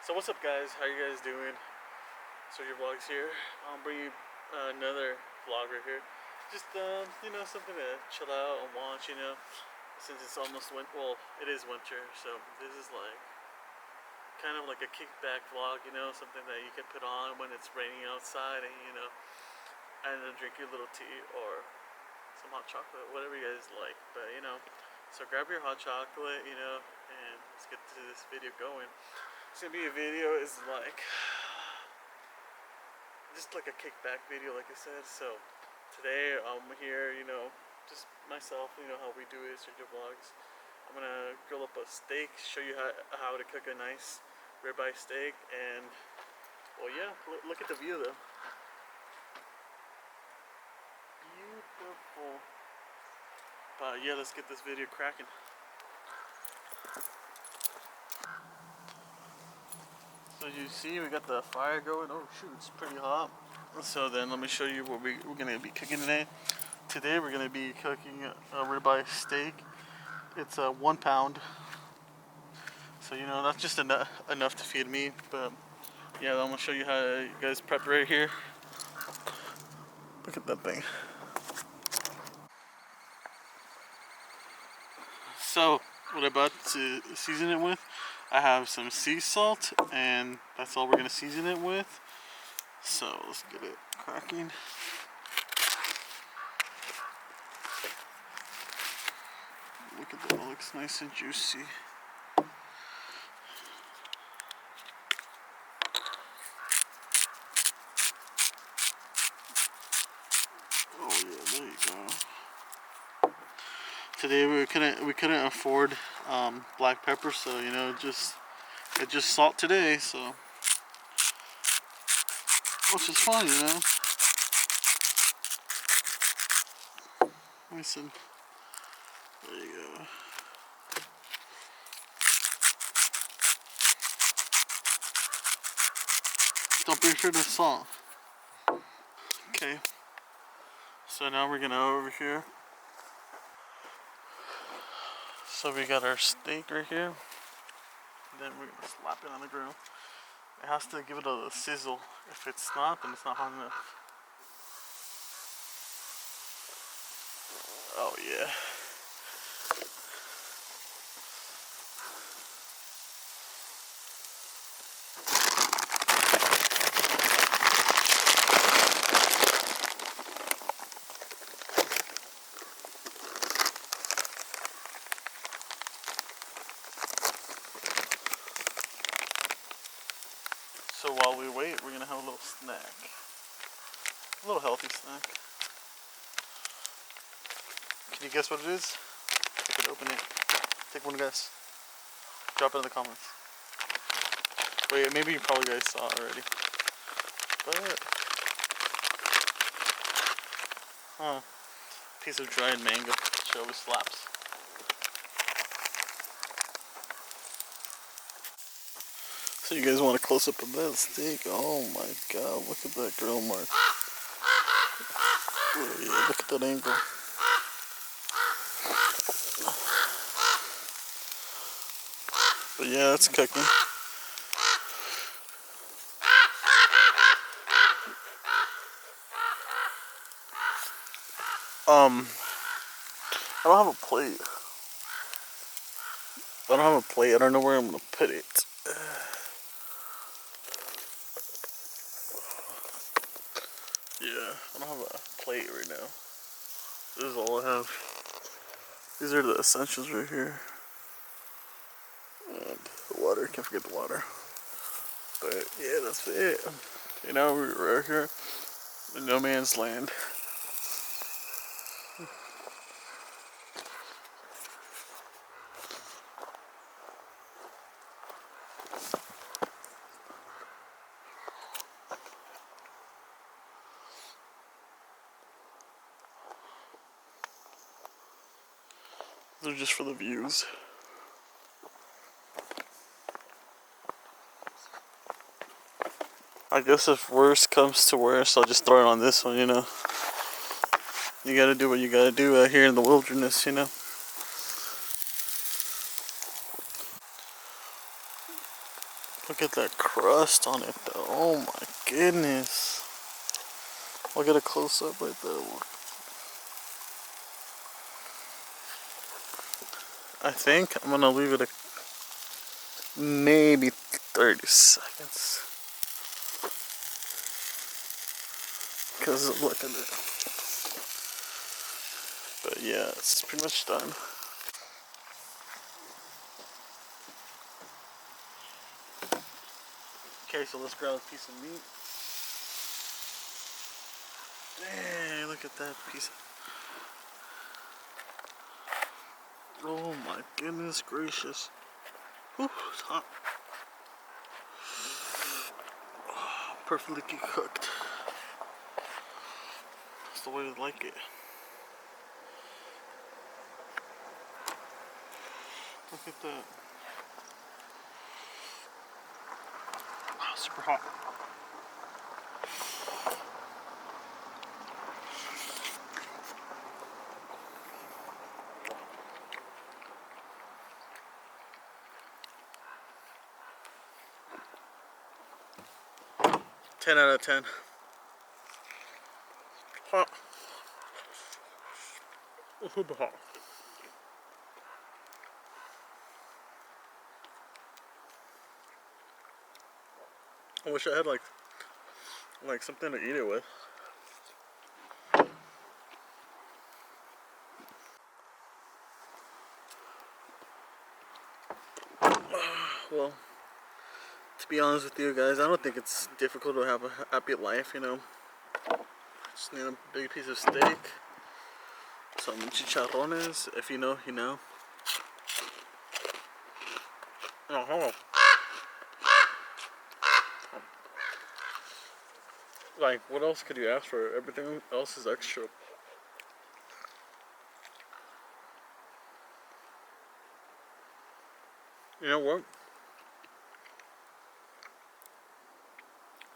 So what's up, guys? How you guys doing? So your vlog's here. I'll bring you another vlog right here. Just something to chill out and watch. Since it's almost winter. Well, it is winter, so this is like kind of like a kickback vlog. Something that you can put on when it's raining outside, and drink your little tea or some hot chocolate, whatever you guys like. But so grab your hot chocolate, and let's get to this video going. It's gonna be a video is like just like a kickback video, like I said. So today I'm here, just myself. How we do it, Sergio Vlogs. I'm gonna grill up a steak, show you how to cook a nice ribeye steak, and well, yeah, look at the view though. Beautiful. But yeah, let's get this video cracking. So you see, we got the fire going. Oh shoot, it's pretty hot. So then let me show you what we're gonna be cooking today. Today we're gonna be cooking a ribeye steak. It's 1 pound. So that's just enough to feed me. But yeah, I'm gonna show you how you guys prep right here. Look at that thing. So what I'm about to season it with, I have some sea salt, and that's all we're gonna season it with. So let's get it cracking. Look at that, it looks nice and juicy. Oh yeah, there you go. Today we couldn't afford black pepper, so it's just salt today, so which is fine, Listen, there you go. Don't be afraid of salt. Okay. So now we're gonna over here. So we got our steak right here. And then we're gonna slap it on the grill. It has to give it a sizzle. If it's not, then it's not hot enough. Oh yeah. So while we wait, we're gonna have a little snack. A little healthy snack. Can you guess what it is? You could open it. Take one guess. Drop it in the comments. Wait, maybe you probably guys saw it already. But piece of dried mango. She always slaps. So you guys want a close up of that steak? Oh my god, look at that grill mark. Oh yeah, look at that angle. But yeah, it's cooking. I don't have a plate. I don't have a plate. I don't know where I'm gonna put it. Yeah, I don't have a plate right now. This is all I have. These are the essentials right here. And the water, can't forget the water. But yeah, that's it. We're right here in no man's land. They're just for the views. I guess if worst comes to worst, I'll just throw it on this one, You gotta do what you gotta do out here in the wilderness, Look at that crust on it though. Oh my goodness. I'll get a close up right there. I think I'm gonna leave it maybe 30 seconds. Cause look at it. But yeah, it's pretty much done. Okay, so let's grab a piece of meat. Dang, look at that piece. Oh my goodness gracious. Whew, it's hot. Oh, perfectly cooked. That's the way we like it. Look at that. Oh, super hot. Ten out of 10. Hot. Super hot. I wish I had like something to eat it with. Well, to be honest with you guys, I don't think it's difficult to have a happy life, you know. Just need a big piece of steak, some chicharrones, if you know, you know. Oh, hold on. Like, what else could you ask for? Everything else is extra. You know what?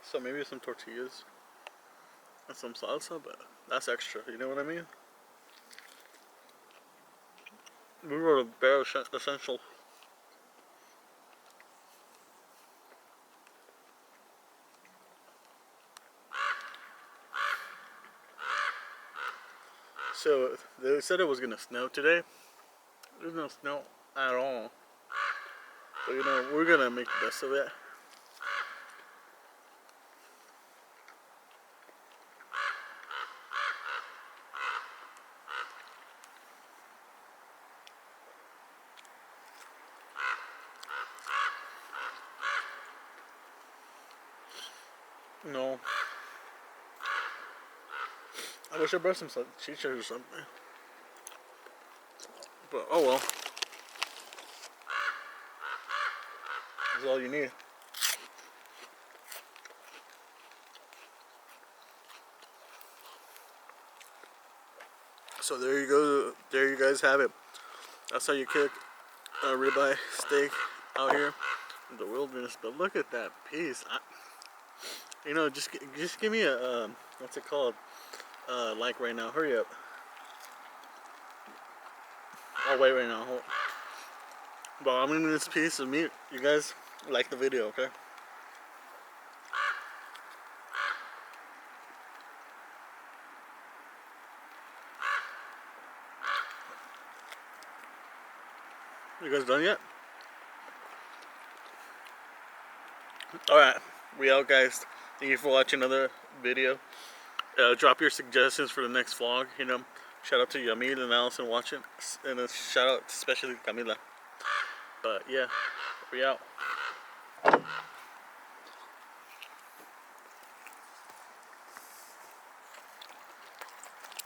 So maybe some tortillas and some salsa, but that's extra. You know what I mean? We were the bare essential. So they said it was gonna snow today. There's no snow at all. But you know, we're gonna make the best of it. No. I wish I brought some chichas or something. But oh well. That's all you need. So there you go. There you guys have it. That's how you cook a ribeye steak out here in the wilderness. But look at that piece. You know, just give me a what's it called? Like right now. Hurry up. I'll wait right now. But I'm eating this piece of meat. You guys like the video, okay? You guys done yet? Alright, we out guys. Thank you for watching another video. Drop your suggestions for the next vlog, you know. Shout out to Yamil and Allison watching. And a shout out especially Camila. But yeah, we out.